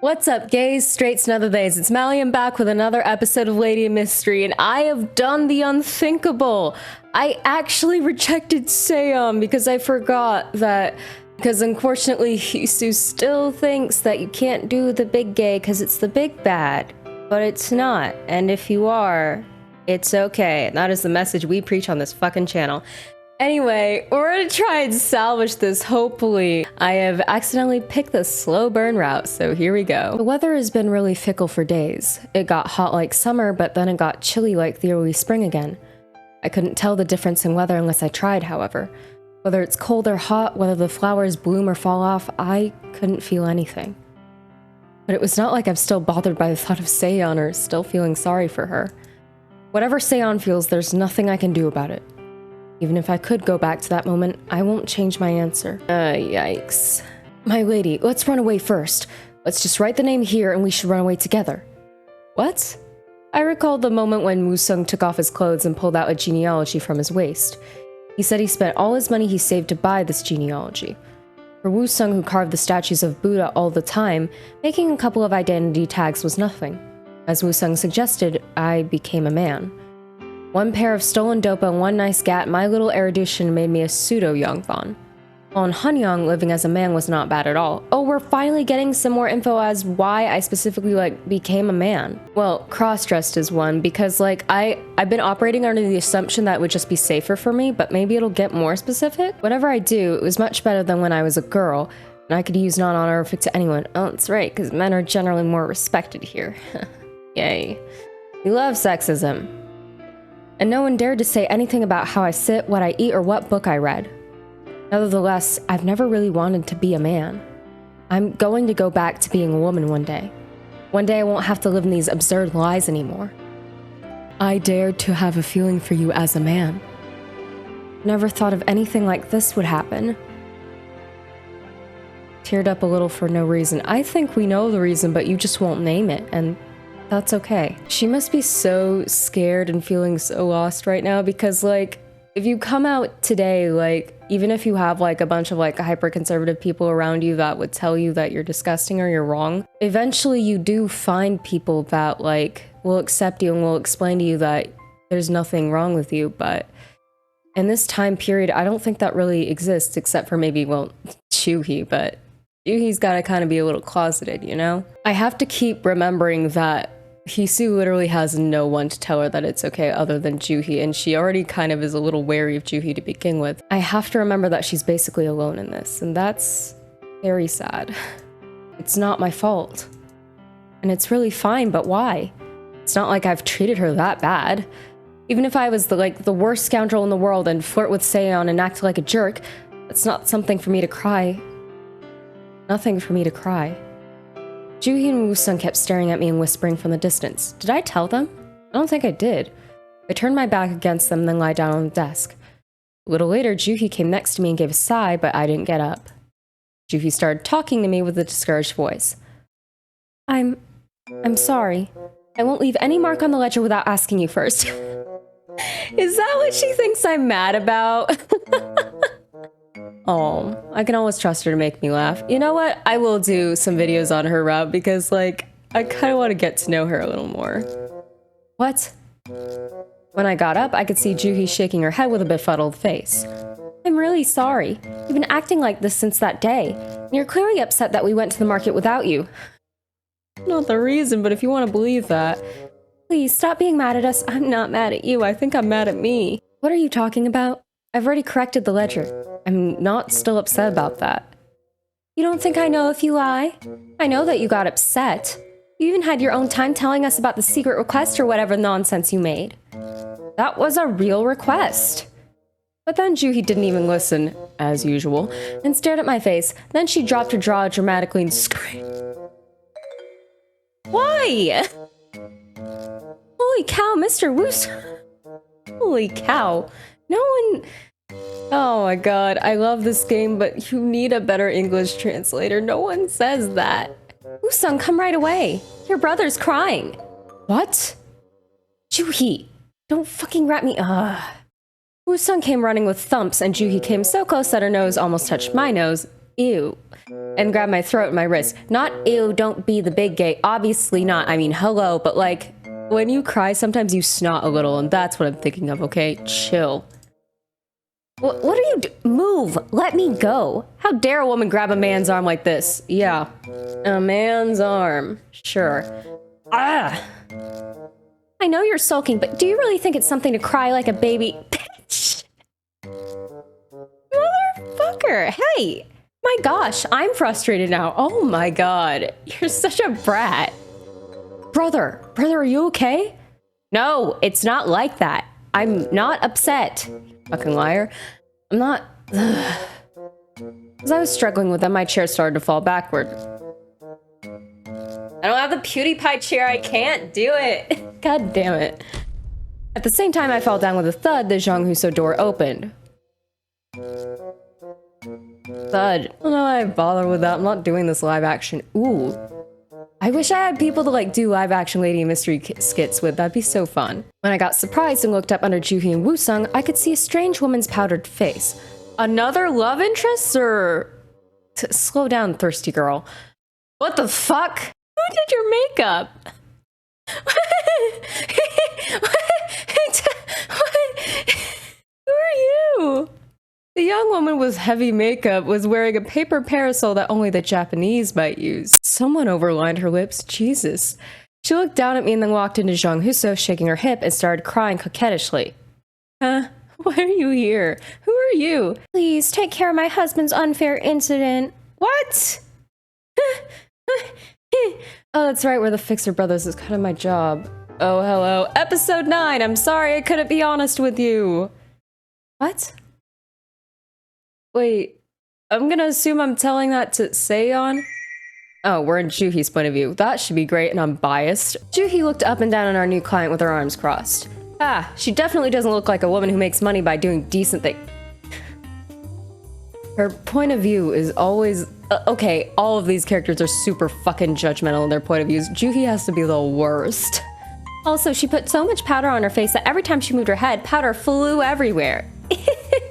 What's up, gays, straights, and other days? It's Mally. I'm back with another episode of Lady in Mystery, and I have done the unthinkable. I actually rejected Seoyeon because I forgot that, because unfortunately Hisu still thinks that you can't do the big gay because it's the big bad, but it's not, and if you are, it's okay. And that is the message we preach on this fucking channel. Anyway, we're gonna try and salvage this, hopefully. I have accidentally picked the slow burn route, so here we go. The weather has been really fickle for days. It got hot like summer, but then it got chilly like the early spring again. I couldn't tell the difference in weather unless I tried, however. Whether it's cold or hot, whether the flowers bloom or fall off, I couldn't feel anything. But it was not like I'm still bothered by the thought of Seoyeon or still feeling sorry for her. Whatever Seoyeon feels, there's nothing I can do about it. Even if I could go back to that moment, I won't change my answer. Yikes. My lady, let's run away first. Let's just write the name here and we should run away together. What? I recalled the moment when Woo-sung took off his clothes and pulled out a genealogy from his waist. He said he spent all his money he saved to buy this genealogy. For Woo-sung, who carved the statues of Buddha all the time, making a couple of identity tags was nothing. As Woo-sung suggested, I became a man. One pair of stolen dopa and one nice gat, my little erudition made me a pseudo-Yongthon. While in Hanyang, living as a man was not bad at all. Oh, we're finally getting some more info as why I specifically, became a man. Well, cross-dressed is one, because, I've been operating under the assumption that it would just be safer for me, but maybe it'll get more specific? Whatever I do, it was much better than when I was a girl, and I could use non-honorific to anyone. Oh, that's right, because men are generally more respected here. Yay. We love sexism. And no one dared to say anything about how I sit, what I eat, or what book I read. Nevertheless, I've never really wanted to be a man. I'm going to go back to being a woman one day. One day I won't have to live in these absurd lies anymore. I dared to have a feeling for you as a man. Never thought of anything like this would happen. Teared up a little for no reason. I think we know the reason, but you just won't name it, and that's okay. She must be so scared and feeling so lost right now because, if you come out today, even if you have, a bunch of, hyper-conservative people around you that would tell you that you're disgusting or you're wrong, eventually you do find people that, will accept you and will explain to you that there's nothing wrong with you, but in this time period, I don't think that really exists except for maybe, Chuhee, but Chuhee's gotta kind of be a little closeted, you know? I have to keep remembering that Hisu literally has no one to tell her that it's okay other than Chuhee, and she already kind of is a little wary of Chuhee to begin with. I have to remember that she's basically alone in this, and that's very sad. It's not my fault. And it's really fine, but why? It's not like I've treated her that bad. Even if I was the worst scoundrel in the world and flirt with Seoyeon and act like a jerk, that's not something for me to cry. Nothing for me to cry. Chuhee and Woo-sung kept staring at me and whispering from the distance. Did I tell them? I don't think I did. I turned my back against them and then lied down on the desk. A little later, Chuhee came next to me and gave a sigh, but I didn't get up. Chuhee started talking to me with a discouraged voice. I'm sorry. I won't leave any mark on the ledger without asking you first. Is that what she thinks I'm mad about? Oh, I can always trust her to make me laugh. You know what? I will do some videos on her route because, I kind of want to get to know her a little more. What? When I got up, I could see Chuhee shaking her head with a befuddled face. I'm really sorry. You've been acting like this since that day. And you're clearly upset that we went to the market without you. Not the reason, but if you want to believe that. Please, stop being mad at us. I'm not mad at you. I think I'm mad at me. What are you talking about? I've already corrected the ledger. I'm not still upset about that. You don't think I know if you lie? I know that you got upset. You even had your own time telling us about the secret request or whatever nonsense you made. That was a real request. But then Chuhee didn't even listen, as usual, and stared at my face. Then she dropped her jaw dramatically and screamed. Why? Holy cow, Mr. Woos. Holy cow. No one... Oh my god, I love this game, but you need a better English translator. No one says that. Woo-sung, come right away. Your brother's crying. What? Chuhee, don't fucking rat me. Woo-sung came running with thumps, and Chuhee came so close that her nose almost touched my nose. ew, and grabbed my throat and my wrist. Not ew, don't be the big gay. Obviously not. I mean, hello, but like, when you cry, sometimes you snot a little, and that's what I'm thinking of, okay? Chill. What are you move! Let me go! How dare a woman grab a man's arm like this? Yeah. A man's arm. Sure. Ah! I know you're sulking, but do you really think it's something to cry like a baby? Bitch! Motherfucker! Hey! My gosh, I'm frustrated now. Oh my god. You're such a brat. Brother, are you okay? No, it's not like that. I'm not upset. Fucking liar. I'm not... As I was struggling with them, my chair started to fall backward. I don't have the PewDiePie chair, I can't do it. God damn it. At the same time I fell down with a thud, the Zhang Huso door opened. Thud. I don't know why I bother with that. I'm not doing this live action. Ooh. I wish I had people to like do live action Lady Mystery skits with. That'd be so fun. When I got surprised and looked up under Juhi and Woo-sung, I could see a strange woman's powdered face. Another love interest or... Slow down, thirsty girl. What the fuck? Who did your makeup? Who are you? The young woman with heavy makeup was wearing a paper parasol that only the Japanese might use. Someone overlined her lips. Jesus. She looked down at me and then walked into Zhang Huso, shaking her hip, and started crying coquettishly. Huh? Why are you here? Who are you? Please, take care of my husband's unfair incident. What? Oh, that's right, we're the Fixer Brothers. It's kind of my job. Oh, hello. Episode 9! I'm sorry, I couldn't be honest with you. What? Wait, I'm gonna assume I'm telling that to Seoyeon? Oh, we're in Juhi's point of view. That should be great, and I'm biased. Juhi looked up and down at our new client with her arms crossed. Ah, she definitely doesn't look like a woman who makes money by doing decent things. Her point of view is always... okay, all of these characters are super fucking judgmental in their point of views. Juhi has to be the worst. Also, she put so much powder on her face that every time she moved her head, powder flew everywhere.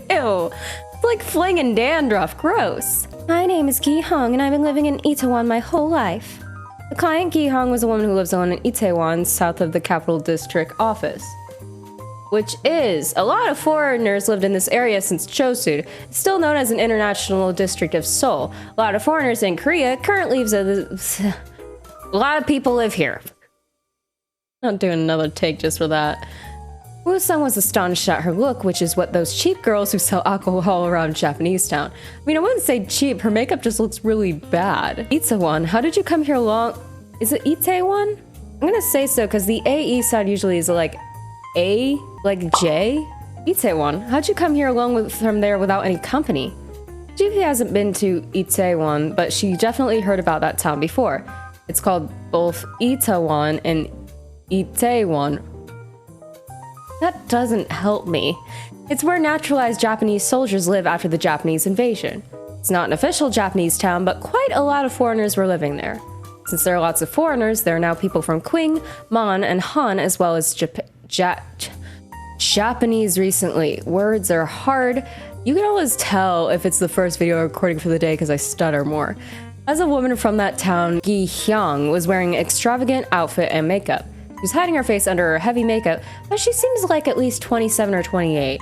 Ew. It's like flinging dandruff. Gross. My name is Gi Hong, and I've been living in Itaewon my whole life. The client Gi Hong was a woman who lives on in Itaewon, south of the Capital District office. Which is, a lot of foreigners lived in this area since Chosu. It's still known as an international district of Seoul. A lot of foreigners in Korea currently a lot of people live here. Not doing another take just for that. Woo-sung was astonished at her look, which is what those cheap girls who sell alcohol around Japanese town. I mean, I wouldn't say cheap, her makeup just looks really bad. Itaewon, how did you come here along? Is it Itaewon? I'm gonna say so, because the AE sound usually is like A, like J? Itaewon, how'd you come here along from there without any company? Juhi hasn't been to Itaewon, but she definitely heard about that town before. It's called both Itaewon and Itaewon. That doesn't help me. It's where naturalized Japanese soldiers live after the Japanese invasion. It's not an official Japanese town, but quite a lot of foreigners were living there. Since there are lots of foreigners, there are now people from Qing, Mon, and Han, as well as Japanese recently. Words are hard. You can always tell if it's the first video recording for the day because I stutter more. As a woman from that town, Gi Hyung was wearing an extravagant outfit and makeup. She was hiding her face under her heavy makeup, but she seems like at least 27 or 28.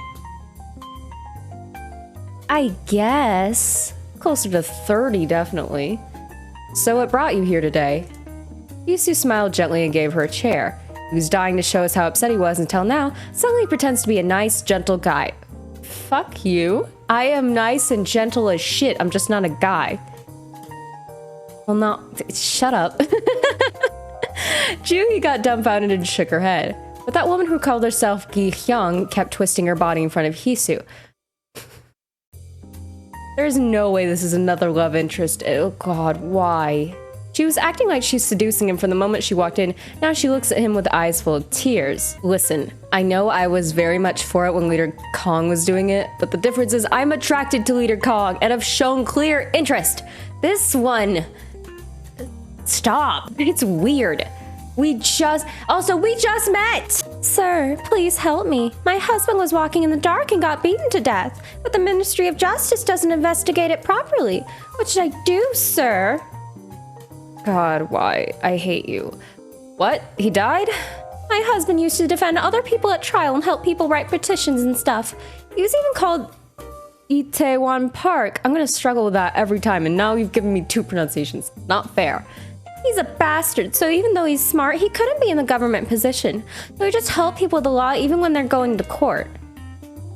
I guess. Closer to 30, definitely. So what brought you here today? Yisu smiled gently and gave her a chair. He was dying to show us how upset he was until now, suddenly he pretends to be a nice, gentle guy. Fuck you. I am nice and gentle as shit, I'm just not a guy. Well, not... Shut up. Juhi got dumbfounded and shook her head. But that woman who called herself Gi Hyung kept twisting her body in front of Hisu. There's no way this is another love interest. Oh god, why? She was acting like she's seducing him from the moment she walked in. Now she looks at him with eyes full of tears. Listen, I know I was very much for it when Leader Kong was doing it, but the difference is I'm attracted to Leader Kong and have shown clear interest. This one... Stop. It's weird. We just met! Sir, please help me. My husband was walking in the dark and got beaten to death, but the Ministry of Justice doesn't investigate it properly. What should I do, sir? God, why? I hate you. What? He died? My husband used to defend other people at trial and help people write petitions and stuff. He was even called Itaewon Park. I'm gonna struggle with that every time, and now you've given me 2 pronunciations. Not fair. He's a bastard, so even though he's smart, he couldn't be in the government position. So he just helped people with the law even when they're going to court.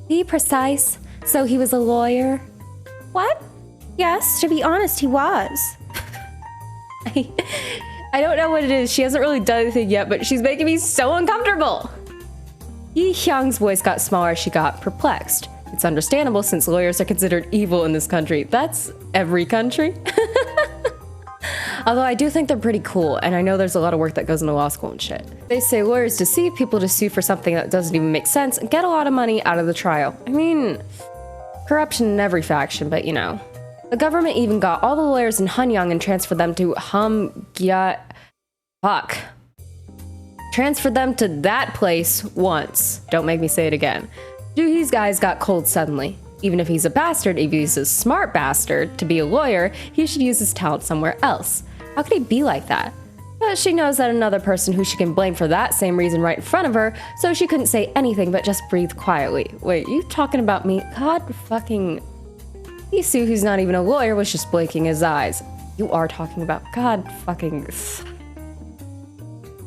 Be precise. So he was a lawyer? What? Yes, to be honest, he was. I don't know what it is. She hasn't really done anything yet, but she's making me so uncomfortable. Yi Hyung's voice got smaller as she got perplexed. It's understandable since lawyers are considered evil in this country. That's every country. Although I do think they're pretty cool, and I know there's a lot of work that goes into law school and shit. They say lawyers deceive people to sue for something that doesn't even make sense and get a lot of money out of the trial. I mean, corruption in every faction, but you know. The government even got all the lawyers in Hanyang and transferred them to transferred them to that place once. Don't make me say it again. Doohee's guys got cold suddenly. Even if he's a bastard, if he's a smart bastard to be a lawyer, he should use his talent somewhere else. How could he be like that? But she knows that another person who she can blame for that same reason right in front of her, so she couldn't say anything but just breathe quietly. Wait, you talking about me? God fucking... Isu, who's not even a lawyer, was just blinking his eyes. You are talking about... God fucking...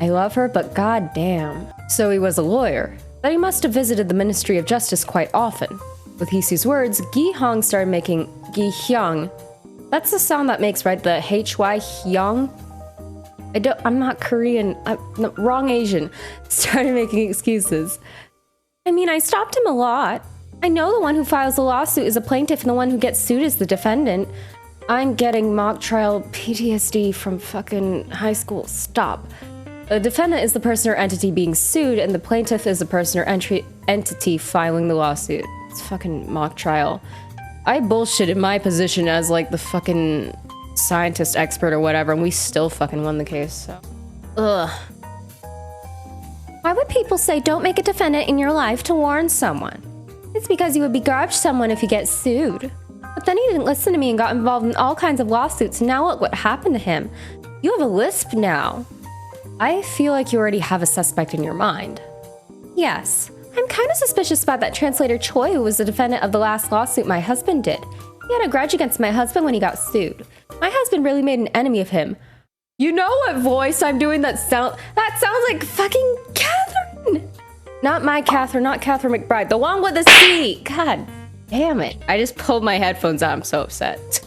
I love her, but god damn. So he was a lawyer. But he must have visited the Ministry of Justice quite often. With Hisu's words, Gi Hong started making Gi Hyung. That's the sound that makes, right? The H-Y Hyung? I'm not Korean. No, wrong Asian. Started making excuses. I mean, I stopped him a lot. I know the one who files the lawsuit is a plaintiff and the one who gets sued is the defendant. I'm getting mock trial PTSD from fucking high school. Stop. The defendant is the person or entity being sued, and the plaintiff is the person or entity filing the lawsuit. It's fucking mock trial. I bullshitted my position as like the fucking scientist expert or whatever, and we still fucking won the case, so. Ugh. Why would people say don't make a defendant in your life to warn someone? It's because you would begrudge someone if you get sued. But then he didn't listen to me and got involved in all kinds of lawsuits, and now look what happened to him. You have a lisp now. I feel like you already have a suspect in your mind. Yes. I'm kind of suspicious about that translator Choi who was the defendant of the last lawsuit my husband did. He had a grudge against my husband when he got sued. My husband really made an enemy of him. You know what voice I'm doing that sounds like fucking Catherine! Not my Catherine, not Catherine McBride, the one with the C! God damn it. I just pulled my headphones out, I'm so upset.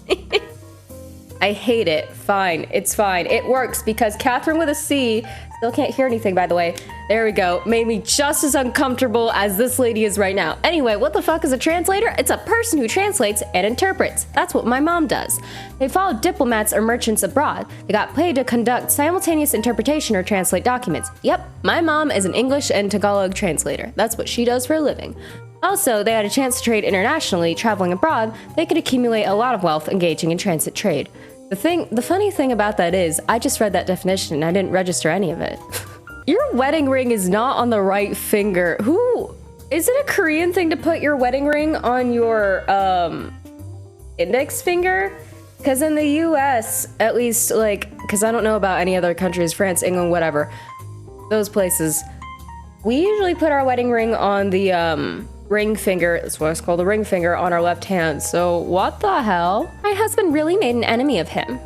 I hate it. Fine, it's fine. It works because Catherine with a C, still can't hear anything by the way. There we go. Made me just as uncomfortable as this lady is right now. Anyway, what the fuck is a translator? It's a person who translates and interprets. That's what my mom does. They follow diplomats or merchants abroad. They got paid to conduct simultaneous interpretation or translate documents. Yep, my mom is an English and Tagalog translator. That's what she does for a living. Also, they had a chance to trade internationally. Traveling abroad, they could accumulate a lot of wealth engaging in transit trade. The funny thing about that is, I just read that definition and I didn't register any of it. Your wedding ring is not on the right finger. Is it a Korean thing to put your wedding ring on your, index finger? Because in the US, at least, like, because I don't know about any other countries, France, England, whatever, those places, we usually put our wedding ring on the, ring finger, that's what it's called, the ring finger on our left hand. So what the hell? My husband really made an enemy of him.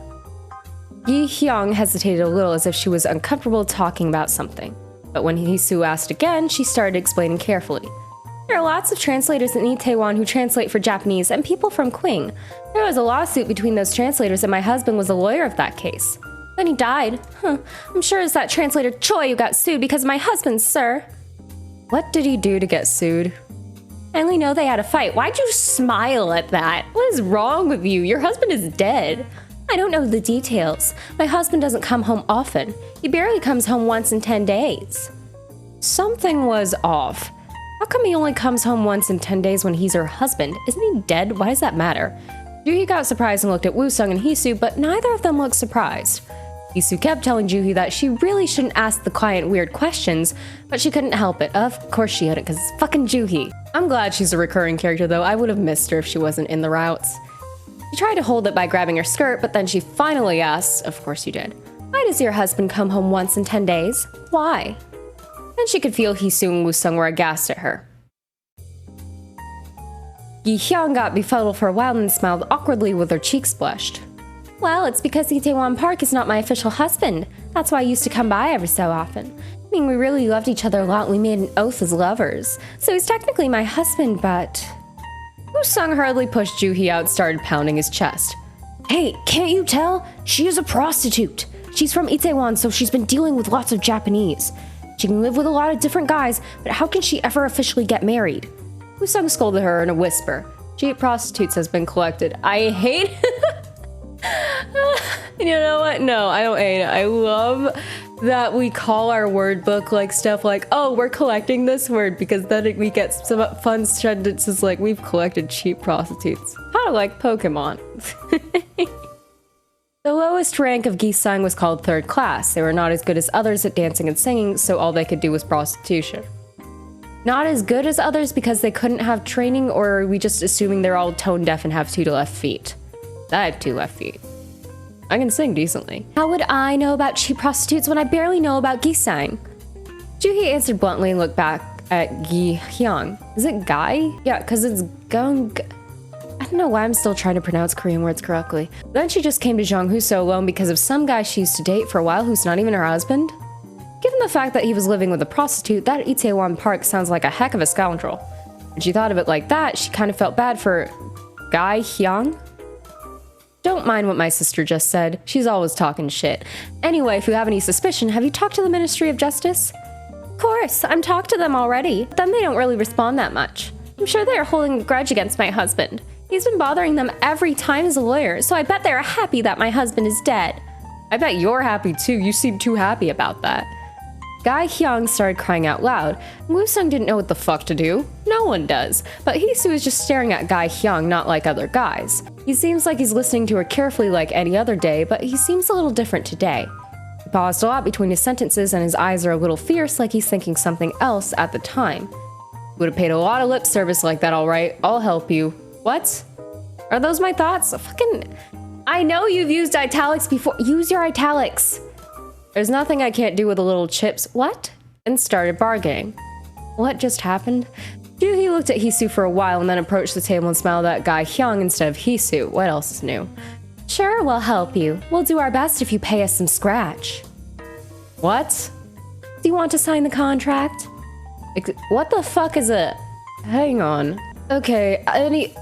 Yi Hyung hesitated a little as if she was uncomfortable talking about something. But when Hisu asked again, she started explaining carefully. There are lots of translators in Itaewon who translate for Japanese and people from Qing. There was a lawsuit between those translators and my husband was a lawyer of that case. Then he died. I'm sure it's that translator Choi who got sued because of my husband, sir. What did he do to get sued? I only know they had a fight. Why'd you smile at that? What is wrong with you? Your husband is dead. I don't know the details. My husband doesn't come home often. He barely comes home once in 10 days. Something was off. How come he only comes home once in 10 days when he's her husband? Isn't he dead? Why does that matter? Yuhi got surprised and looked at Woo-sung and Hisu, but neither of them looked surprised. Isu kept telling Juhi that she really shouldn't ask the client weird questions, but she couldn't help it. Of course she couldn't, because it's fucking Juhi. I'm glad she's a recurring character though. I would have missed her if she wasn't in the routes. She tried to hold it by grabbing her skirt, but then she finally asked, of course you did, "Why does your husband come home once in 10 days? Why?" Then she could feel Hisu and Woo-sung were aghast at her. Gi-hyun got befuddled for a while and smiled awkwardly with her cheeks blushed. "Well, it's because Itaewon Park is not my official husband. That's why I used to come by every so often. I mean, we really loved each other a lot and we made an oath as lovers. So he's technically my husband, but..." Woo-sung hurriedly pushed Juhi out and started pounding his chest. "Hey, can't you tell? She is a prostitute. She's from Itaewon, so she's been dealing with lots of Japanese. She can live with a lot of different guys, but how can she ever officially get married?" Woo-sung scolded her in a whisper. "Cheap prostitutes has been collected." I hate You know what? No, I don't hate it. I love that we call our word book like stuff like, "Oh, we're collecting this word," because then we get some fun sentences like, "We've collected cheap prostitutes." Kind of like Pokemon. The lowest rank of Gi-sung was called third class. They were not as good as others at dancing and singing, so all they could do was prostitution. Not as good as others because they couldn't have training, or are we just assuming they're all tone deaf and have 2 left feet? I have 2 left feet. I can sing decently. How would I know about cheap prostitutes when I barely know about Gi-sung? Juhi answered bluntly and looked back at Gi-hyun. Is it Guy? Yeah, because it's Gung. I don't know why I'm still trying to pronounce Korean words correctly. Then she just came to Jung Hoo-so alone because of some guy she used to date for a while who's not even her husband. Given the fact that he was living with a prostitute, that Itaewon Park sounds like a heck of a scoundrel. When she thought of it like that, she kind of felt bad for Guy Hyung. Don't mind what my sister just said. She's always talking shit. Anyway, if you have any suspicion, have you talked to the Ministry of Justice? Of course, I'm talked to them already. But then they don't really respond that much. I'm sure they are holding a grudge against my husband. He's been bothering them every time as a lawyer, so I bet they're happy that my husband is dead. I bet you're happy too. You seem too happy about that. Guy Hyung started crying out loud. Woo-sung didn't know what the fuck to do. No one does. But Hisu is just staring at Guy Hyung, not like other guys. He seems like he's listening to her carefully like any other day, but he seems a little different today. He paused a lot between his sentences and his eyes are a little fierce, like he's thinking something else at the time. Would have paid a lot of lip service like that, alright. I'll help you. What? Are those my thoughts? I know you've used italics before. Use your italics. There's nothing I can't do with a little chips. What? And started bargaining. What just happened? Juhi looked at Hisu for a while and then approached the table and smiled at Guy Hyung instead of Hisu. What else is new? Sure, we'll help you. We'll do our best if you pay us some scratch. What? Do you want to sign the contract? What the fuck is it? Hang on. Okay,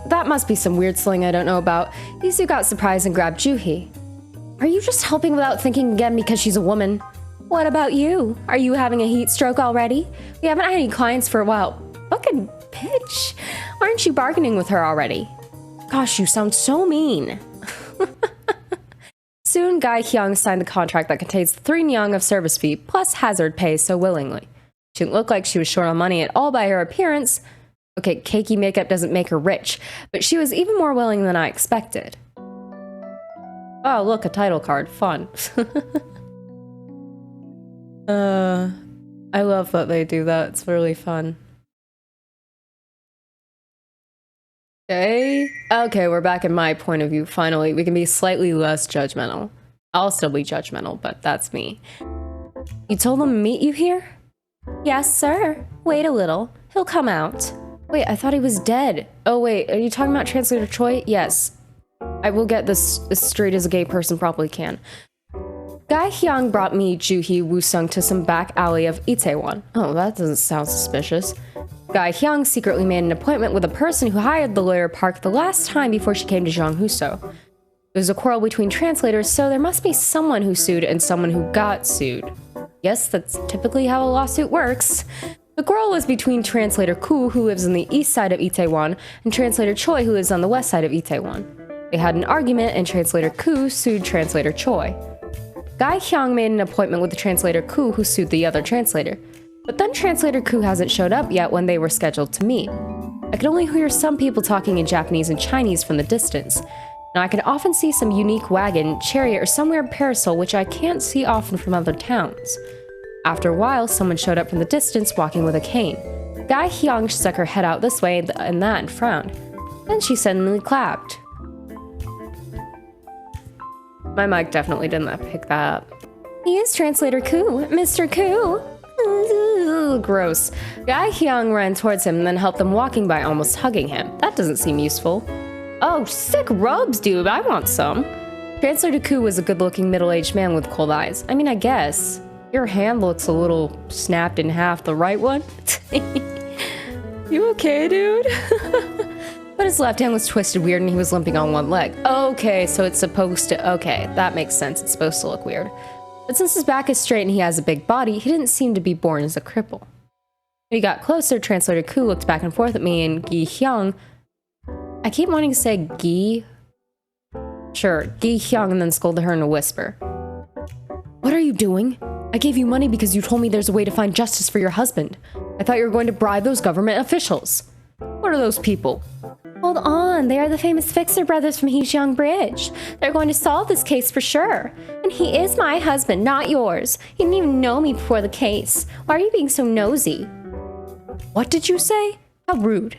that must be some weird slang I don't know about. Hisu got surprised and grabbed Juhi. Are you just helping without thinking again because she's a woman? What about you? Are you having a heat stroke already? We haven't had any clients for a while. Fucking bitch. Aren't you bargaining with her already? Gosh, you sound so mean. Soon, Guy Hyung signed the contract that contains 3 nyang of service fee plus hazard pay so willingly. She didn't look like she was short on money at all by her appearance. Okay, cakey makeup doesn't make her rich, but she was even more willing than I expected. Oh, look, a title card. Fun. I love that they do that. It's really fun. Okay, we're back in my point of view. Finally, we can be slightly less judgmental. I'll still be judgmental, but that's me. You told him to meet you here? Yes, sir. Wait a little. He'll come out. Wait, I thought he was dead. Oh, wait, are you talking about Translator Choi? Yes. I will get this as straight as a gay person probably can. Guy Hyung brought me, Juhi, Woo-sung to some back alley of Itaewon. Oh, that doesn't sound suspicious. Guy Hyung secretly made an appointment with a person who hired the lawyer Park the last time before she came to Jung Hoo-so. There was a quarrel between translators, so there must be someone who sued and someone who got sued. Yes, that's typically how a lawsuit works. The quarrel was between Translator Koo, who lives on the east side of Itaewon, and Translator Choi, who lives on the west side of Itaewon. They had an argument, and Translator Koo sued Translator Choi. Guy Hyung made an appointment with the Translator Koo, who sued the other translator. But then Translator Koo hasn't showed up yet when they were scheduled to meet. I could only hear some people talking in Japanese and Chinese from the distance. Now I can often see some unique wagon, chariot, or some weird parasol which I can't see often from other towns. After a while, someone showed up from the distance walking with a cane. Guy Hyung stuck her head out this way and that and frowned. Then she suddenly clapped. My mic definitely didn't pick that up. He is Translator Ku, Mr. Ku. Ooh, gross. Guy Hyung ran towards him and then helped them walking by, almost hugging him. That doesn't seem useful. Oh, sick robes, dude. I want some. Translator Ku was a good-looking middle-aged man with cold eyes. I mean, I guess. Your hand looks a little snapped in half. The right one? You okay, dude? But his left hand was twisted weird and he was limping on one leg. Okay, so it's supposed to... Okay, that makes sense. It's supposed to look weird. But since his back is straight and he has a big body, he didn't seem to be born as a cripple. When he got closer, Translator Ku looked back and forth at me and Gi Hyung... I keep wanting to say Gi... Sure, Gi Hyung, and then scolded her in a whisper. What are you doing? I gave you money because you told me there's a way to find justice for your husband. I thought you were going to bribe those government officials. What are those people? Hold on, they are the famous Fixer brothers from Heejong Bridge. They're going to solve this case for sure. And he is my husband, not yours. You didn't even know me before the case. Why are you being so nosy? What did you say? How rude.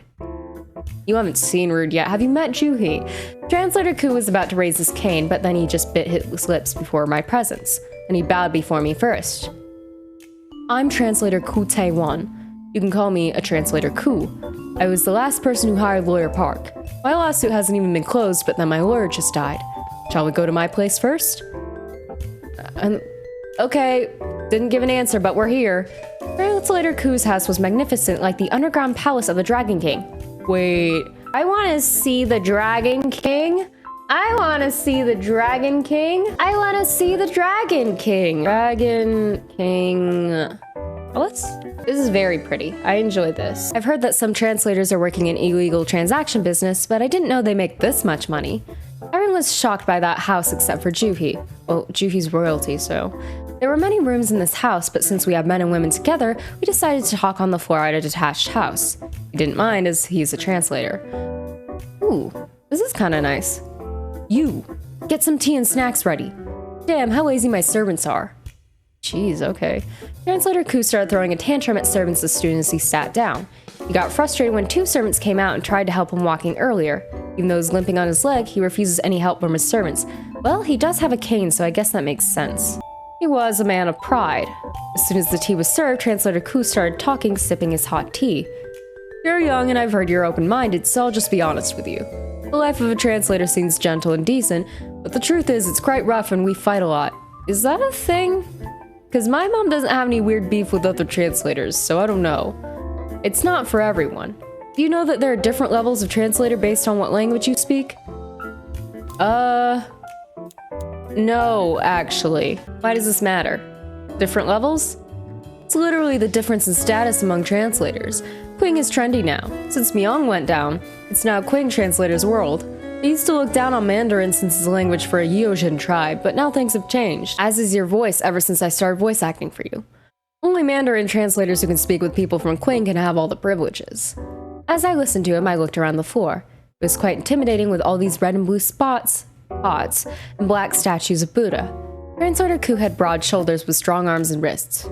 You haven't seen rude yet. Have you met Juhi? Translator Ku was about to raise his cane, but then he just bit his lips before my presence. And he bowed before me first. I'm Translator Ku Tae-won. You can call me a Translator Ku. I was the last person who hired Lawyer Park. My lawsuit hasn't even been closed, but then my lawyer just died. Shall we go to my place first? Okay, didn't give an answer, but we're here. Translator Ku's house was magnificent, like the underground palace of the Dragon King. Wait, I want to see the Dragon King. I want to see the Dragon King. I want to see the Dragon King. Dragon King. This is very pretty. I enjoy this. I've heard that some translators are working in illegal transaction business, but I didn't know they make this much money. Everyone was shocked by that house except for Juhi. Well, Juhi's royalty, so. There were many rooms in this house, but since we have men and women together, we decided to talk on the floor at a detached house. He didn't mind as he's a translator. Ooh, this is kinda nice. You, get some tea and snacks ready. Damn, how lazy my servants are. Jeez, okay. Translator Ku started throwing a tantrum at servants as soon as he sat down. He got frustrated when two servants came out and tried to help him walking earlier. Even though he's limping on his leg, he refuses any help from his servants. Well, he does have a cane, so I guess that makes sense. He was a man of pride. As soon as the tea was served, Translator Ku started talking, sipping his hot tea. You're young and I've heard you're open-minded, so I'll just be honest with you. The life of a translator seems gentle and decent, but the truth is it's quite rough and we fight a lot. Is that a thing? Because my mom doesn't have any weird beef with other translators, so I don't know. It's not for everyone. Do you know that there are different levels of translator based on what language you speak? No, actually. Why does this matter? Different levels? It's literally the difference in status among translators. Qing is trendy now. Since Myung went down, it's now Qing translators' world. They used to look down on Mandarin since it's a language for a Yeojin tribe, but now things have changed, as is your voice ever since I started voice acting for you. Only Mandarin translators who can speak with people from Qing can have all the privileges. As I listened to him, I looked around the floor. It was quite intimidating with all these red and blue pots, and black statues of Buddha. Translator Ku had broad shoulders with strong arms and wrists.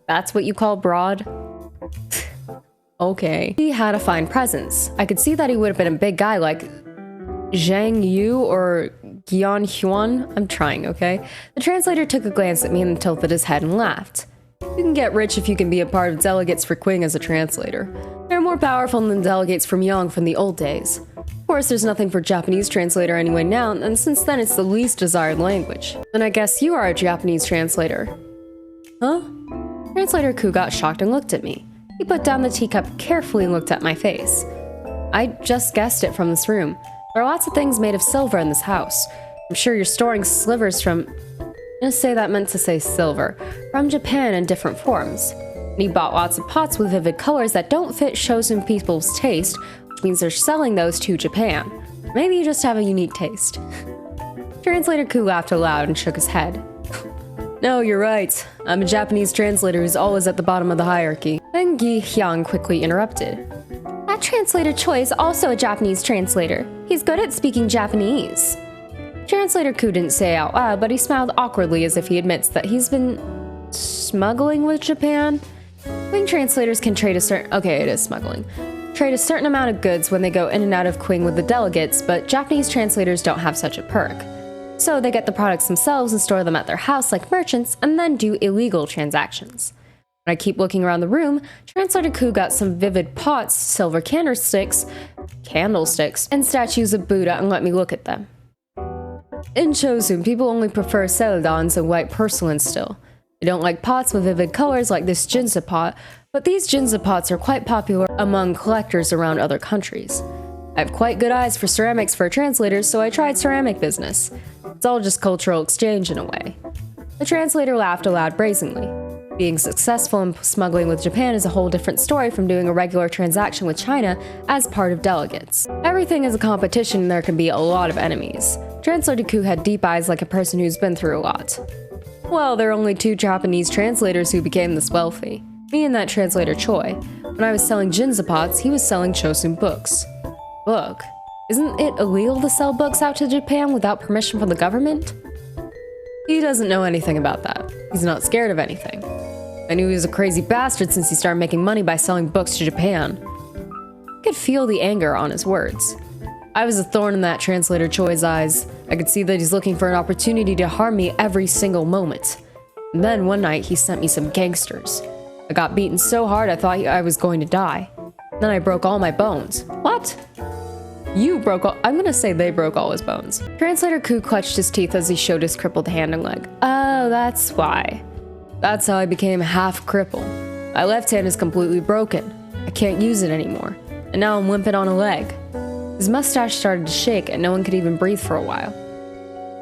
That's what you call broad? Okay. He had a fine presence. I could see that he would have been a big guy like Zhang Yu or Gian Huan. I'm trying, okay? The translator took a glance at me and tilted his head and laughed. You can get rich if you can be a part of delegates for Qing as a translator. They're more powerful than delegates from Myung from the old days. Of course, there's nothing for Japanese translator anyway now, and since then it's the least desired language. Then I guess you are a Japanese translator. Huh? Translator Ku got shocked and looked at me. He put down the teacup carefully and looked at my face. I just guessed it from this room. There are lots of things made of silver in this house. I'm sure you're storing slivers from... I'm gonna say that meant to say silver. From Japan in different forms. And he bought lots of pots with vivid colors that don't fit chosen people's taste, which means they're selling those to Japan. Maybe you just have a unique taste. Translator Ku laughed aloud and shook his head. No, you're right. I'm a Japanese translator who's always at the bottom of the hierarchy. Then Gi Hyung quickly interrupted. That translator Choi is also a Japanese translator. He's good at speaking Japanese. Translator Ku didn't say out loud, but he smiled awkwardly as if he admits that he's been smuggling with Japan. Queen translators can trade a certain— okay, it is smuggling. Trade a certain amount of goods when they go in and out of Queen with the delegates, but Japanese translators don't have such a perk. So they get the products themselves and store them at their house like merchants, and then do illegal transactions. When I keep looking around the room, Translator Ku got some vivid pots, silver candlesticks, and statues of Buddha and let me look at them. In Chosun, people only prefer celadons and white porcelain still. They don't like pots with vivid colors like this ginza pot, but these ginza pots are quite popular among collectors around other countries. I have quite good eyes for ceramics for a translator, so I tried ceramic business. It's all just cultural exchange in a way. The translator laughed aloud brazenly. Being successful in smuggling with Japan is a whole different story from doing a regular transaction with China as part of delegates. Everything is a competition and there can be a lot of enemies. Translator Ku had deep eyes like a person who's been through a lot. Well, there are only 2 Japanese translators who became this wealthy. Me and that translator Choi. When I was selling ginza pots, he was selling Chosun books. Book? Isn't it illegal to sell books out to Japan without permission from the government? He doesn't know anything about that. He's not scared of anything. I knew he was a crazy bastard since he started making money by selling books to Japan. I could feel the anger on his words. I was a thorn in that translator Choi's eyes. I could see that he's looking for an opportunity to harm me every single moment. And then one night he sent me some gangsters. I got beaten so hard I thought I was going to die. Then I broke all my bones. What? You broke all— I'm gonna say they broke all his bones. Translator Ku clutched his teeth as he showed his crippled hand and leg. Oh, that's why. That's how I became half crippled. My left hand is completely broken. I can't use it anymore. And now I'm limping on a leg. His mustache started to shake and no one could even breathe for a while.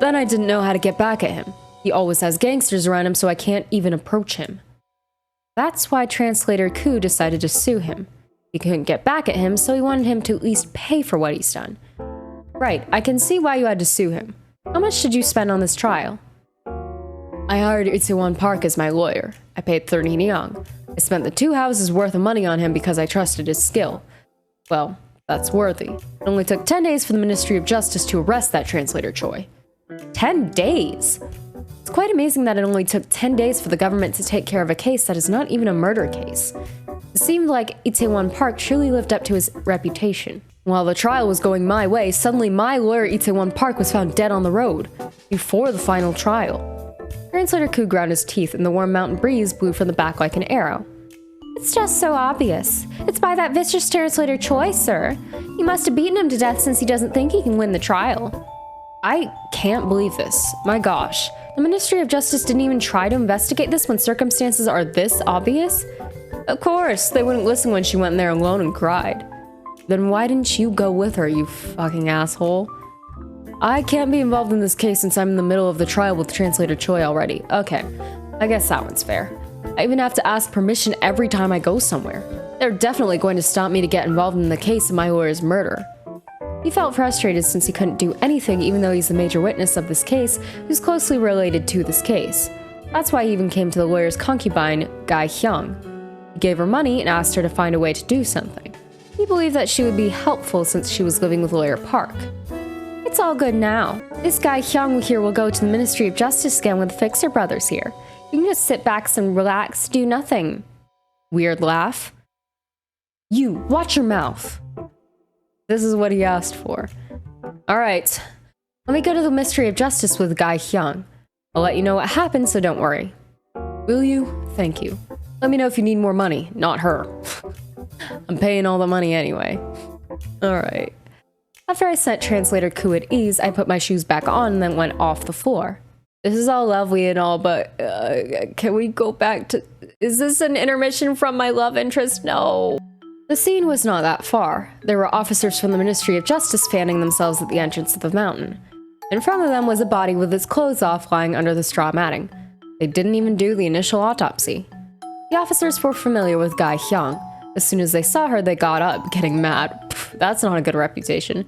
Then I didn't know how to get back at him. He always has gangsters around him, so I can't even approach him. That's why Translator Ku decided to sue him. He couldn't get back at him, so he wanted him to at least pay for what he's done. Right, I can see why you had to sue him. How much did you spend on this trial? I hired Itaewon Park as my lawyer. I paid 30 nyang. I spent the 2 houses worth of money on him because I trusted his skill. Well, that's worthy. It only took 10 days for the Ministry of Justice to arrest that translator Choi. 10 days? It's quite amazing that it only took 10 days for the government to take care of a case that is not even a murder case. It seemed like Itaewon Park truly lived up to his reputation. While the trial was going my way, suddenly my lawyer Itaewon Park was found dead on the road, before the final trial. Translator Ku ground his teeth and the warm mountain breeze blew from the back like an arrow. It's just so obvious. It's by that vicious translator Choi, sir. You must have beaten him to death since he doesn't think he can win the trial. I can't believe this. My gosh. The Ministry of Justice didn't even try to investigate this when circumstances are this obvious? Of course, they wouldn't listen when she went there alone and cried. Then why didn't you go with her, you fucking asshole? I can't be involved in this case since I'm in the middle of the trial with Translator Choi already. Okay, I guess that one's fair. I even have to ask permission every time I go somewhere. They're definitely going to stop me to get involved in the case of my lawyer's murder. He felt frustrated since he couldn't do anything even though he's the major witness of this case who's closely related to this case. That's why he even came to the lawyer's concubine, Gai Hyung. He gave her money and asked her to find a way to do something. He believed that she would be helpful since she was living with lawyer Park. It's all good now. This guy Hyung here will go to the Ministry of Justice again with the Fixer brothers here. You can just sit back and relax, do nothing. Weird laugh. You, watch your mouth. This is what he asked for. Alright, let me go to the Ministry of Justice with Guy Hyung. I'll let you know what happens, so don't worry. Will you? Thank you. Let me know if you need more money, not her. I'm paying all the money anyway. Alright. After I set Translator Ku at ease, I put my shoes back on and then went off the floor. This is all lovely and all, but can we go back to— is this an intermission from my love interest? No. The scene was not that far. There were officers from the Ministry of Justice fanning themselves at the entrance of the mountain. In front of them was a body with its clothes off lying under the straw matting. They didn't even do the initial autopsy. The officers were familiar with Gai Hyung. As soon as they saw her, they got up, getting mad. Pff, that's not a good reputation.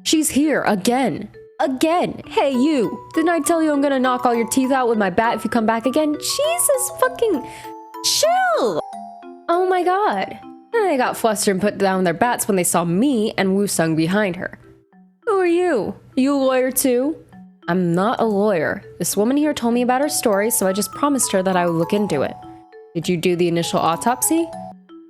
She's here, again. Again! Hey, you! Didn't I tell you I'm gonna knock all your teeth out with my bat if you come back again? Jesus fucking— chill! Oh my god. And they got flustered and put down their bats when they saw me and Woo-sung behind her. Who are you? Are you a lawyer too? I'm not a lawyer. This woman here told me about her story, so I just promised her that I would look into it. Did you do the initial autopsy?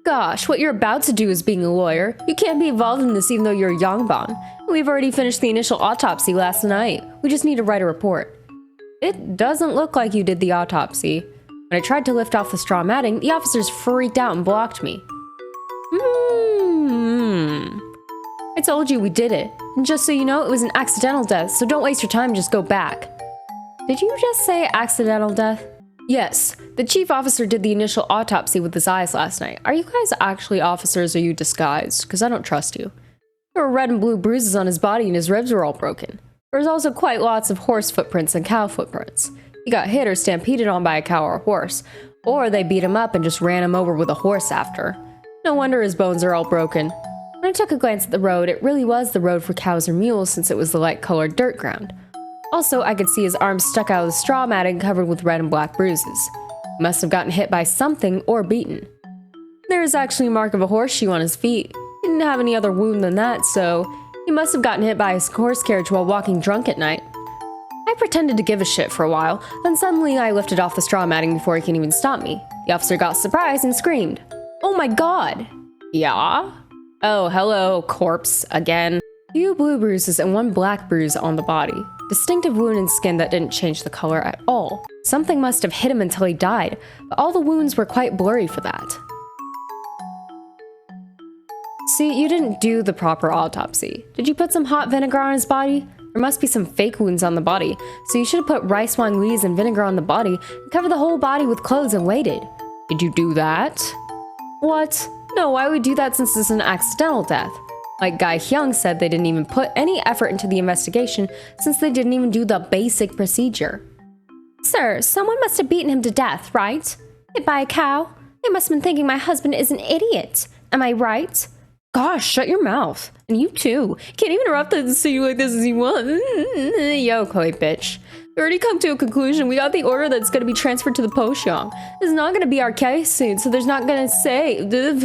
Gosh, what you're about to do is being a lawyer. You can't be involved in this even though you're a Yongbon. We've already finished the initial autopsy last night. We just need to write a report. It doesn't look like you did the autopsy. When I tried to lift off the straw matting, the officers freaked out and blocked me. I told you we did it. And just so you know, it was an accidental death, so don't waste your time, just go back. Did you just say accidental death? Yes, the chief officer did the initial autopsy with his eyes last night. Are you guys actually officers or are you disguised? Because I don't trust you. There were red and blue bruises on his body and his ribs were all broken. There was also quite lots of horse footprints and cow footprints. He got hit or stampeded on by a cow or a horse, or they beat him up and just ran him over with a horse after. No wonder his bones are all broken. When I took a glance at the road, it really was the road for cows or mules since it was the light-colored dirt ground. Also, I could see his arms stuck out of the straw matting covered with red and black bruises. He must have gotten hit by something or beaten. There is actually a mark of a horseshoe on his feet. He didn't have any other wound than that, so he must have gotten hit by a horse carriage while walking drunk at night. I pretended to give a shit for a while, then suddenly I lifted off the straw matting before he could even stop me. The officer got surprised and screamed, "Oh my god!" Yeah? Oh, hello, corpse, again. Few blue bruises and one black bruise on the body. Distinctive wound and skin that didn't change the color at all. Something must have hit him until he died, but all the wounds were quite blurry for that. See, you didn't do the proper autopsy. Did you put some hot vinegar on his body? There must be some fake wounds on the body, so you should have put rice wine leaves and vinegar on the body and covered the whole body with clothes and waited. Did you do that? What? No, why would we do that since this is an accidental death? Like Guy Hyung said, they didn't even put any effort into the investigation since they didn't even do the basic procedure. Sir, someone must have beaten him to death, right? Hit by a cow? They must have been thinking my husband is an idiot. Am I right? Gosh, shut your mouth. And you too. Can't even interrupt us and see you like this as you want. Yo, Koi bitch. We already come to a conclusion. We got the order that's going to be transferred to the Pocheong. This is not going to be our case soon, so there's not going to say... This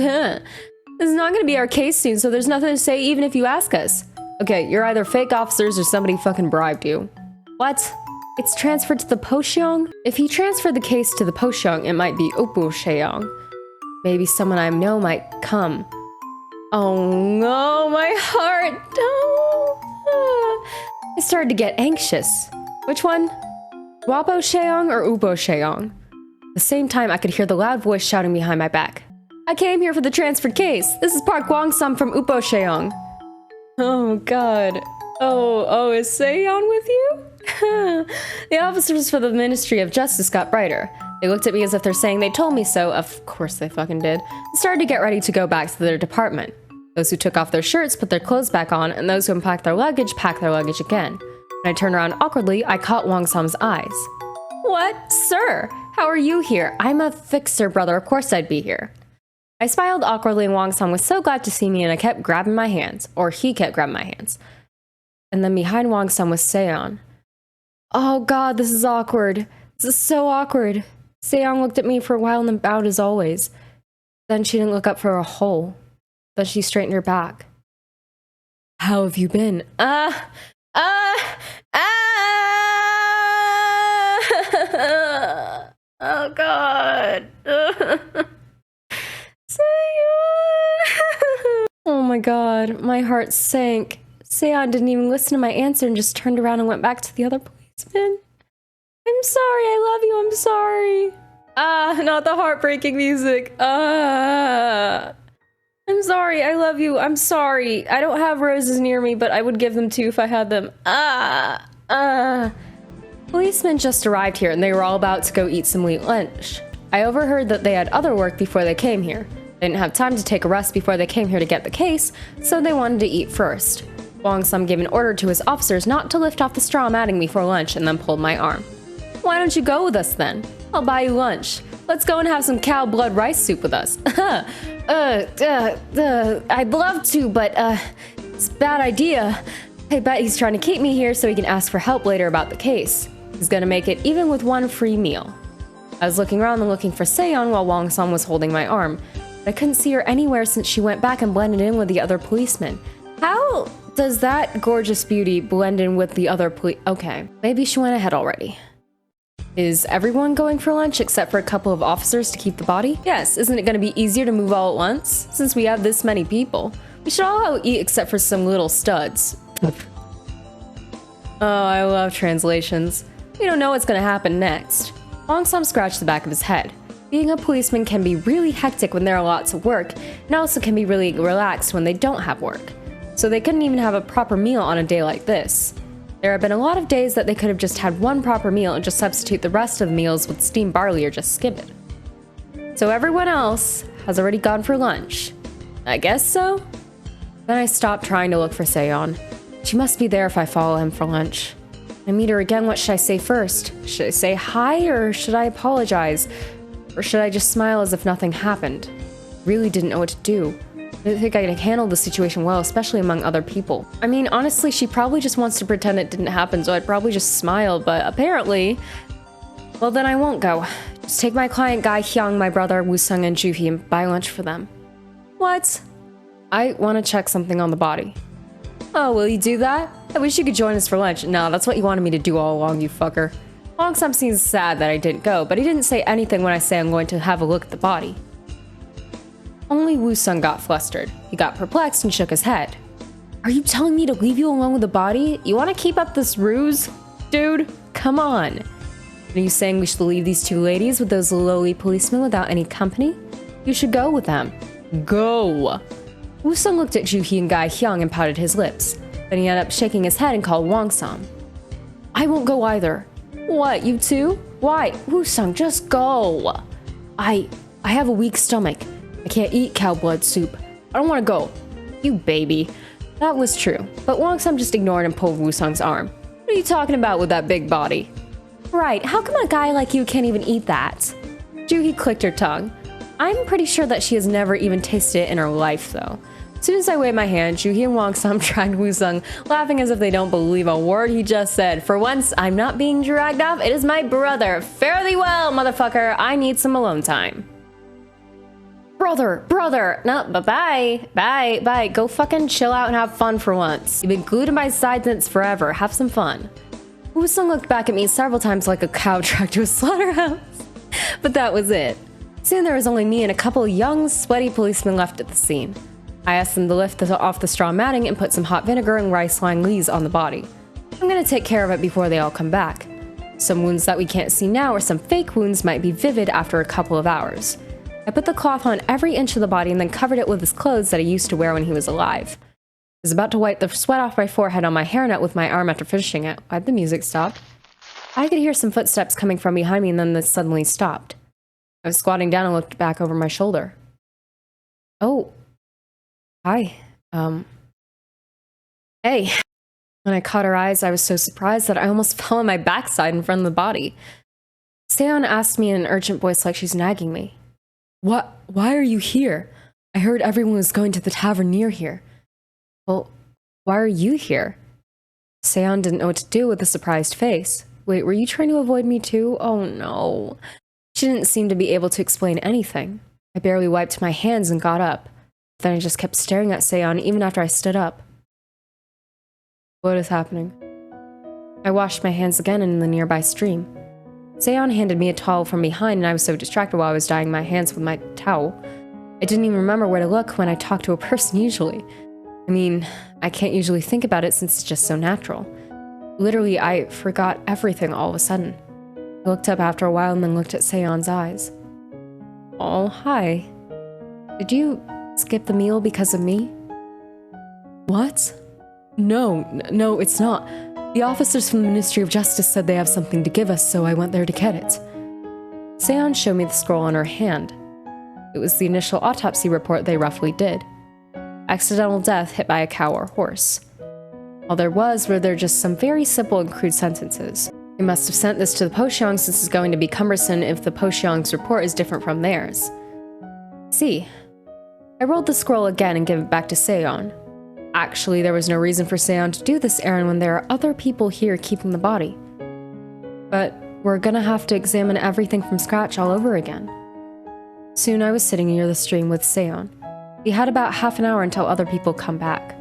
is not going to be our case soon, so there's nothing to say even if you ask us. Okay, you're either fake officers or somebody fucking bribed you. What? It's transferred to the Pocheong? If he transferred the case to the Pocheong, it might be Upo-cheong. Maybe someone I know might come. Oh no, my heart! Oh. I started to get anxious. Which one? Wapo-cheong or Upo-cheong? At the same time, I could hear the loud voice shouting behind my back. I came here for the transferred case. This is Park Gwang-sam from Upo-cheong. Oh god. Oh, is Seoyeon with you? The officers for the Ministry of Justice got brighter. They looked at me as if they're saying they told me so. Of course they fucking did. And started to get ready to go back to their department. Those who took off their shirts put their clothes back on, and those who unpacked their luggage packed their luggage again. When I turned around awkwardly, I caught Wong-sam's eyes. What? Sir? How are you here? I'm a fixer, brother. Of course I'd be here. I smiled awkwardly and Wong-sam was so glad to see me and I kept grabbing my hands. Or he kept grabbing my hands. And then behind Wong-sam was Seoyeon. Oh god, this is awkward. This is so awkward. Seoyeon looked at me for a while and then bowed as always. Then she didn't look up for a hole. Then she straightened her back. How have you been? Oh god. Oh my god, my heart sank. Seoyeon didn't even listen to my answer and just turned around and went back to the other policeman. I'm sorry, I love you, I'm sorry. Not the heartbreaking music. I'm sorry, I love you, I'm sorry. I don't have roses near me, but I would give them to you if I had them. Policemen just arrived here and they were all about to go eat some late lunch. I overheard that they had other work before they came here. They didn't have time to take a rest before they came here to get the case, so they wanted to eat first. Wong-sam gave an order to his officers not to lift off the straw matting before lunch and then pulled my arm. Why don't you go with us then? I'll buy you lunch. Let's go and have some cow blood rice soup with us. I'd love to, but it's a bad idea. I bet he's trying to keep me here so he can ask for help later about the case. He's gonna make it even with one free meal. I was looking around and looking for Seoyeon while Wong-sam was holding my arm. I couldn't see her anywhere since she went back and blended in with the other policemen. How does that gorgeous beauty blend in with the other Okay, maybe she went ahead already. Is everyone going for lunch except for a couple of officers to keep the body? Yes, isn't it going to be easier to move all at once? Since we have this many people. We should all eat except for some little studs. Oh, I love translations. We don't know what's going to happen next. Longsam scratched the back of his head. Being a policeman can be really hectic when there are lots of work, and also can be really relaxed when they don't have work. So they couldn't even have a proper meal on a day like this. There have been a lot of days that they could have just had one proper meal and just substitute the rest of the meals with steamed barley or just skip it. So everyone else has already gone for lunch. I guess so? Then I stopped trying to look for Seoyeon. She must be there if I follow him for lunch. I meet her again, what should I say first? Should I say hi or should I apologize? Or should I just smile as if nothing happened? Really didn't know what to do. I didn't think I could handle the situation well, especially among other people. I mean, honestly, she probably just wants to pretend it didn't happen, so I'd probably just smile, but apparently... Well, then I won't go. Just take my client Guy Hyung, my brother Woo-sung, and Juhi and buy lunch for them. What? I want to check something on the body. Oh, will you do that? I wish you could join us for lunch. No, that's what you wanted me to do all along, you fucker. Longsam seems sad that I didn't go, but he didn't say anything when I say I'm going to have a look at the body. Only Woo-sung got flustered. He got perplexed and shook his head. Are you telling me to leave you alone with the body? You want to keep up this ruse? Dude, come on. Are you saying we should leave these two ladies with those lowly policemen without any company? You should go with them. Go! Woo-sung looked at Juhi and Guy Hyung and pouted his lips. Then he ended up shaking his head and called Longsam. I won't go either. What, you too? Why? Woo-sung, just go. I have a weak stomach. I can't eat cow blood soup. I don't want to go. You baby. That was true, but Longsam just ignored and pulled Woo-sung's arm. What are you talking about with that big body? Right, how come a guy like you can't even eat that? Juhi clicked her tongue. I'm pretty sure that she has never even tasted it in her life, though. As soon as I waved my hand, Juhi and Longsam dragged Woo-sung, laughing as if they don't believe a word he just said. For once, I'm not being dragged off. It is my brother. Fare thee well, motherfucker. I need some alone time. Brother. No, bye. Go fucking chill out and have fun for once. You've been glued to my side since forever. Have some fun. Woo-sung looked back at me several times like a cow dragged to a slaughterhouse. But that was it. Soon there was only me and a couple young, sweaty policemen left at the scene. I asked them to lift off the straw matting and put some hot vinegar and rice wine leaves on the body. I'm gonna take care of it before they all come back. Some wounds that we can't see now or some fake wounds might be vivid after a couple of hours. I put the cloth on every inch of the body and then covered it with his clothes that he used to wear when he was alive. I was about to wipe the sweat off my forehead on my hairnet with my arm after finishing it. Why'd the music stop? I could hear some footsteps coming from behind me and then this suddenly stopped. I was squatting down and looked back over my shoulder. Oh. Hi. Hey. When I caught her eyes, I was so surprised that I almost fell on my backside in front of the body. Seoyeon asked me in an urgent voice like she's nagging me. What? Why are you here? I heard everyone was going to the tavern near here. Well, why are you here? Seoyeon didn't know what to do with a surprised face. Wait, were you trying to avoid me too? Oh no. She didn't seem to be able to explain anything. I barely wiped my hands and got up. Then I just kept staring at Seoyeon even after I stood up. What is happening? I washed my hands again in the nearby stream. Seoyeon handed me a towel from behind and I was so distracted while I was drying my hands with my towel. I didn't even remember where to look when I talk to a person usually. I mean, I can't usually think about it since it's just so natural. Literally, I forgot everything all of a sudden. I looked up after a while and then looked at Seoyeon's eyes. Oh, hi. Did you skip the meal because of me? What? No, it's not. The officers from the Ministry of Justice said they have something to give us, so I went there to get it. Seoyeon showed me the scroll in her hand. It was the initial autopsy report they roughly did. Accidental death hit by a cow or horse. All there was were just some very simple and crude sentences. They must have sent this to the Pocheong since it's going to be cumbersome if the Pocheong's report is different from theirs. See. I rolled the scroll again and gave it back to Seoyeon. Actually, there was no reason for Seoyeon to do this errand when there are other people here keeping the body. But we're gonna have to examine everything from scratch all over again. Soon I was sitting near the stream with Seoyeon. We had about half an hour until other people come back.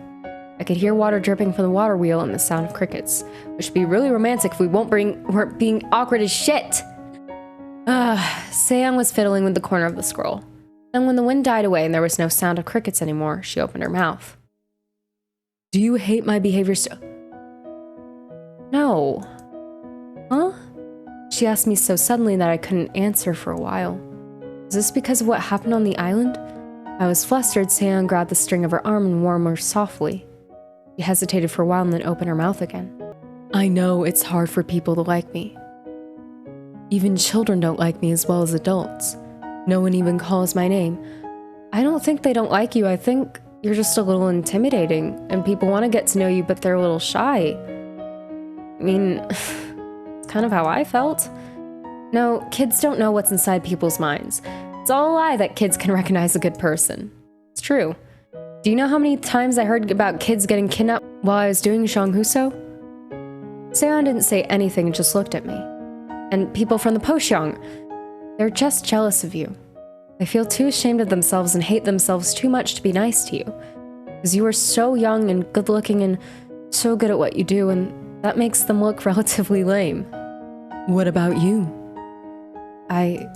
I could hear water dripping from the water wheel and the sound of crickets, which would be really romantic if we weren't being awkward as shit. Seoyeon was fiddling with the corner of the scroll. Then when the wind died away and there was no sound of crickets anymore, she opened her mouth. Do you hate my behavior No. Huh? She asked me so suddenly that I couldn't answer for a while. Is this because of what happened on the island? I was flustered. Seoyeon grabbed the string of her arm and warmed her softly. She hesitated for a while and then opened her mouth again. I know it's hard for people to like me. Even children don't like me as well as adults. No one even calls my name. I don't think they don't like you. I think you're just a little intimidating, and people want to get to know you, but they're a little shy. I mean, it's kind of how I felt. No, kids don't know what's inside people's minds. It's all a lie that kids can recognize a good person. It's true. Do you know how many times I heard about kids getting kidnapped while I was doing Shanghuso? Seoyeon didn't say anything and just looked at me. And people from the Pocheong, they're just jealous of you. They feel too ashamed of themselves and hate themselves too much to be nice to you. Because you are so young and good looking and so good at what you do, and that makes them look relatively lame. What about you? I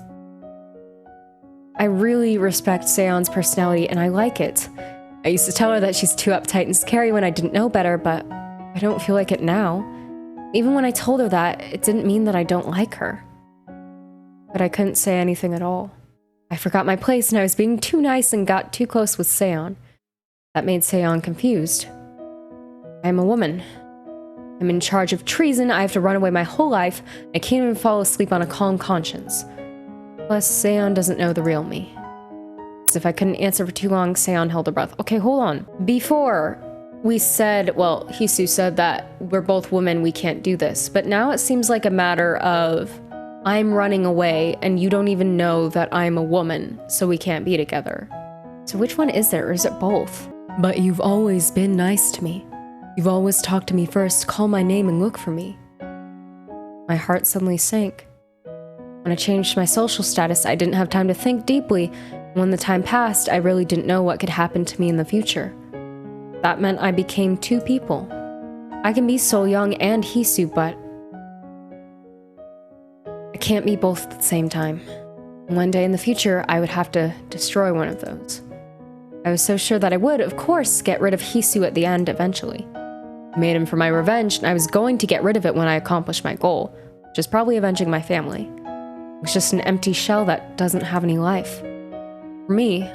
really respect Seon's personality and I like it. I used to tell her that she's too uptight and scary when I didn't know better, but I don't feel like it now. Even when I told her that, it didn't mean that I don't like her. But I couldn't say anything at all. I forgot my place and I was being too nice and got too close with Seoyeon. That made Seoyeon confused. I am a woman. I'm in charge of treason. I have to run away my whole life. I can't even fall asleep on a calm conscience. Plus, Seoyeon doesn't know the real me. Because if I couldn't answer for too long, Seoyeon held her breath. Okay, hold on. Before, we said, well, Hisu said that we're both women, we can't do this. But now it seems like a matter of I'm running away and you don't even know that I'm a woman, so we can't be together. So which one is there, or is it both? But you've always been nice to me. You've always talked to me first, call my name and look for me. My heart suddenly sank. When I changed my social status, I didn't have time to think deeply. When the time passed, I really didn't know what could happen to me in the future. That meant I became two people. I can be Seoyeon and Hisu, but I can't be both at the same time. One day in the future, I would have to destroy one of those. I was so sure that I would, of course, get rid of Hisu at the end eventually. I made him for my revenge, and I was going to get rid of it when I accomplished my goal, which is probably avenging my family. It was just an empty shell that doesn't have any life. For me,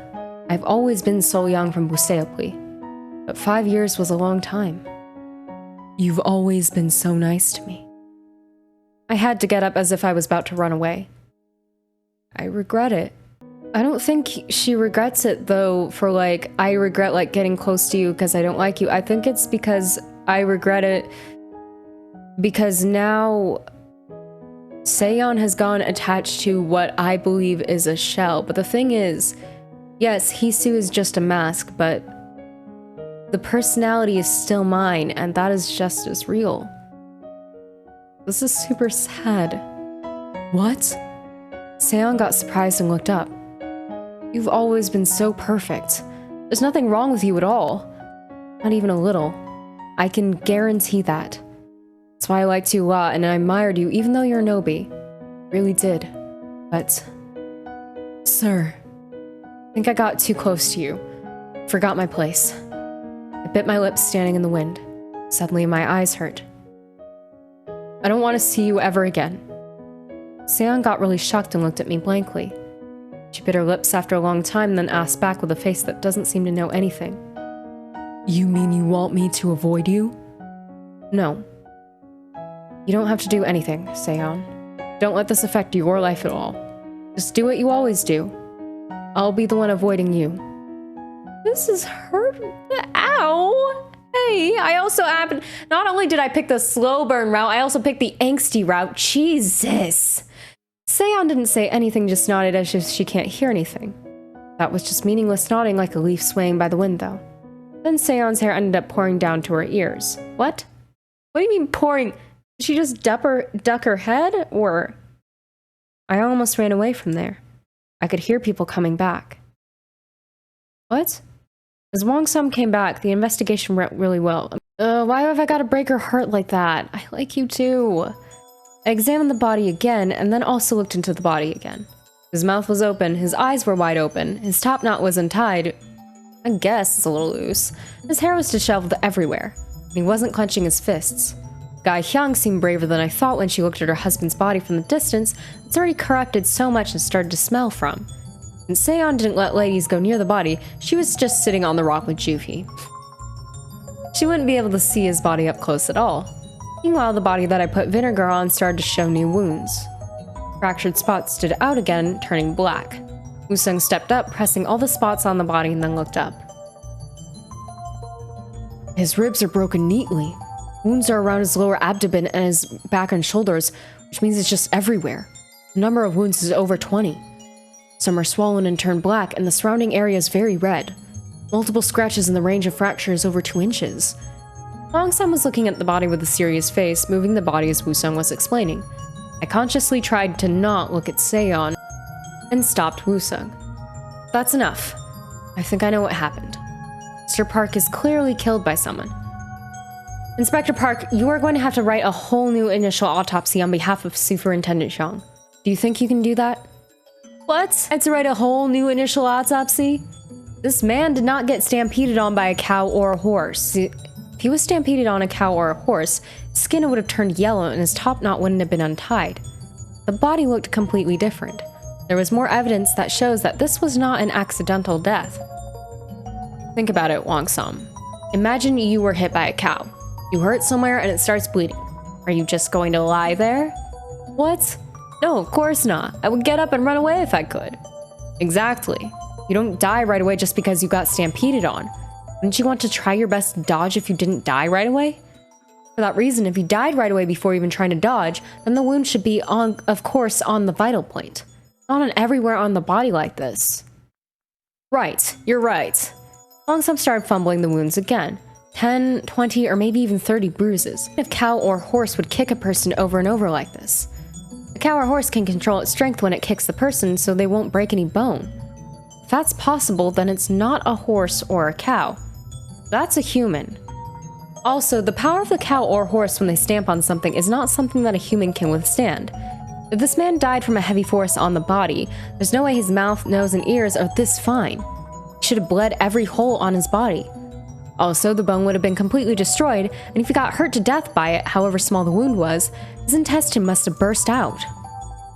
I've always been Seoyeon from Buseopli, but 5 years was a long time. You've always been so nice to me. I had to get up as if I was about to run away. I regret it. I don't think she regrets it though, for like, I regret like getting close to you because I don't like you. I think it's because I regret it because now Seoyeon has gone attached to what I believe is a shell. But the thing is, yes, Hisu is just a mask, but the personality is still mine, and that is just as real. This is super sad. What? Seoyeon got surprised and looked up. You've always been so perfect. There's nothing wrong with you at all. Not even a little. I can guarantee that. That's why I liked you a lot and I admired you even though you're a Nobi. Really did. But... Sir, I think I got too close to you. Forgot my place. I bit my lips standing in the wind. Suddenly my eyes hurt. I don't want to see you ever again. Seoyeon got really shocked and looked at me blankly. She bit her lips after a long time, then asked back with a face that doesn't seem to know anything. You mean you want me to avoid you? No. You don't have to do anything, Seoyeon. Don't let this affect your life at all. Just do what you always do. I'll be the one avoiding you. This is hurt. Ow! Hey, I also happened. Not only did I pick the slow burn route, I also picked the angsty route. Jesus! Seoyeon didn't say anything, just nodded as if she can't hear anything. That was just meaningless nodding like a leaf swaying by the wind, though. Then Seon's hair ended up pouring down to her ears. What? What do you mean pouring? Did she just duck her head, or? I almost ran away from there. I could hear people coming back. What? As Wong Sum came back, the investigation went really well. Why have I got to break her heart like that? I like you too. I examined the body again, and then also looked into the body again. His mouth was open, his eyes were wide open, his top knot was untied. I guess it's a little loose. His hair was disheveled everywhere, and he wasn't clenching his fists. Gai Hyung seemed braver than I thought when she looked at her husband's body from the distance. It's already corrupted so much and started to smell from. And Seoyeon didn't let ladies go near the body, she was just sitting on the rock with Juhi. She wouldn't be able to see his body up close at all. Meanwhile, the body that I put vinegar on started to show new wounds. Fractured spots stood out again, turning black. Woo-sung stepped up, pressing all the spots on the body, and then looked up. His ribs are broken neatly. Wounds are around his lower abdomen and his back and shoulders, which means it's just everywhere. The number of wounds is over 20. Some are swollen and turned black, and the surrounding area is very red. Multiple scratches in the range of fracture is over 2 inches. Wong Sum was looking at the body with a serious face, moving the body as Woo-sung was explaining. I consciously tried to not look at Seoyeon and stopped Woo-sung. That's enough. I think I know what happened. Mr. Park is clearly killed by someone. Inspector Park, you are going to have to write a whole new initial autopsy on behalf of Superintendent Hyung. Do you think you can do that? What? I had to write a whole new initial autopsy? This man did not get stampeded on by a cow or a horse. If he was stampeded on a cow or a horse, his skin would have turned yellow and his top knot wouldn't have been untied. The body looked completely different. There was more evidence that shows that this was not an accidental death. Think about it, Wong Sum. Imagine you were hit by a cow. You hurt somewhere and it starts bleeding. Are you just going to lie there? What? No, of course not. I would get up and run away if I could. Exactly. You don't die right away just because you got stampeded on. Wouldn't you want to try your best to dodge if you didn't die right away? For that reason, if you died right away before even trying to dodge, then the wound should be, of course, on the vital point. Not on everywhere on the body like this. Right, you're right. Wong Sum started fumbling the wounds again. 10, 20, or maybe even 30 bruises. If cow or horse would kick a person over and over like this. A cow or horse can control its strength when it kicks the person so they won't break any bone. If that's possible, then it's not a horse or a cow. That's a human. Also, the power of the cow or horse when they stamp on something is not something that a human can withstand. If this man died from a heavy force on the body, there's no way his mouth, nose, and ears are this fine. He should have bled every hole on his body. Also, the bone would have been completely destroyed, and if he got hurt to death by it, however small the wound was, his intestine must have burst out.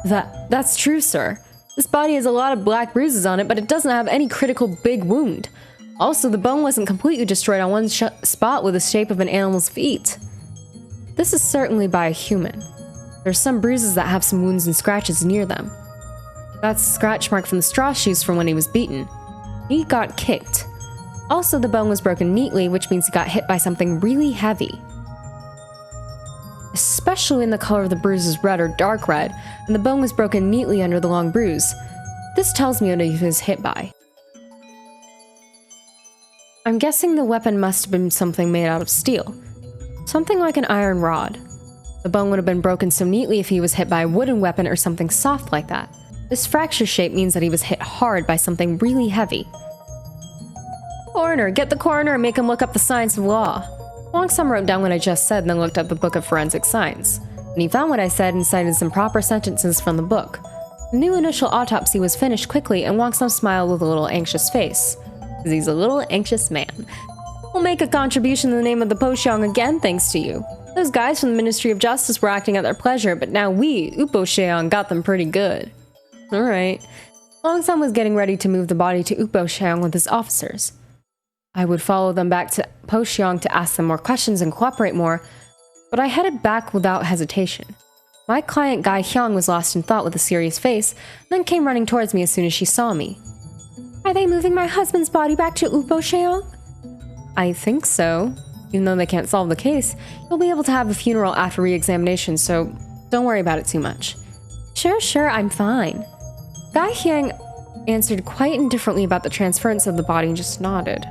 That's true, sir. This body has a lot of black bruises on it, but it doesn't have any critical big wound. Also, the bone wasn't completely destroyed on one spot with the shape of an animal's feet. This is certainly by a human. There's some bruises that have some wounds and scratches near them. That's a scratch mark from the straw shoes from when he was beaten. He got kicked. Also, the bone was broken neatly, which means he got hit by something really heavy. Especially when the color of the bruise is red or dark red, and the bone was broken neatly under the long bruise. This tells me what he was hit by. I'm guessing the weapon must have been something made out of steel. Something like an iron rod. The bone would have been broken so neatly if he was hit by a wooden weapon or something soft like that. This fracture shape means that he was hit hard by something really heavy. Coroner, get the coroner and make him look up the science of law. Wong Sum wrote down what I just said and then looked up the book of forensic science. And he found what I said and cited some proper sentences from the book. The new initial autopsy was finished quickly and Wong Sum smiled with a little anxious face. Because he's a little anxious man. We'll make a contribution in the name of the Pocheong again thanks to you. Those guys from the Ministry of Justice were acting at their pleasure, but now we, Upocheong, got them pretty good. Alright. Wong Sum was getting ready to move the body to Upocheong with his officers. I would follow them back to Pocheong to ask them more questions and cooperate more, but I headed back without hesitation. My client Gai Hyung was lost in thought with a serious face, and then came running towards me as soon as she saw me. Are they moving my husband's body back to Upocheong? I think so. Even though they can't solve the case, you'll be able to have a funeral after re-examination, so don't worry about it too much. Sure, I'm fine. Gai Hyung answered quite indifferently about the transference of the body and just nodded.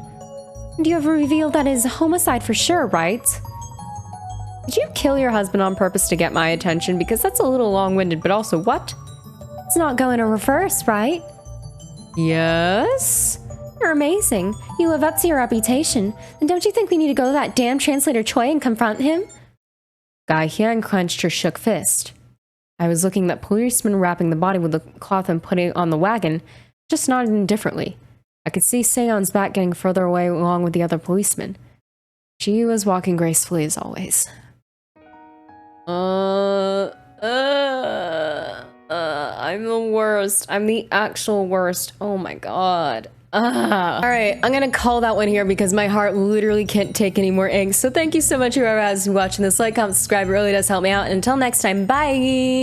And you have revealed that it is a homicide for sure, right? Did you kill your husband on purpose to get my attention? Because that's a little long-winded, but also what? It's not going to reverse, right? Yes? You're amazing. You live up to your reputation. And don't you think we need to go to that damn translator Choi and confront him? Gai Hyun clenched her shook fist. I was looking at the policeman wrapping the body with the cloth and putting it on the wagon, just nodded indifferently. I could see Seon's back getting further away along with the other policemen. She was walking gracefully as always. I'm the worst. I'm the actual worst. Oh my god. Alright, I'm gonna call that one here because my heart literally can't take any more ink. So thank you so much whoever has been watching this. Like, comment, subscribe, it really does help me out. And until next time, bye!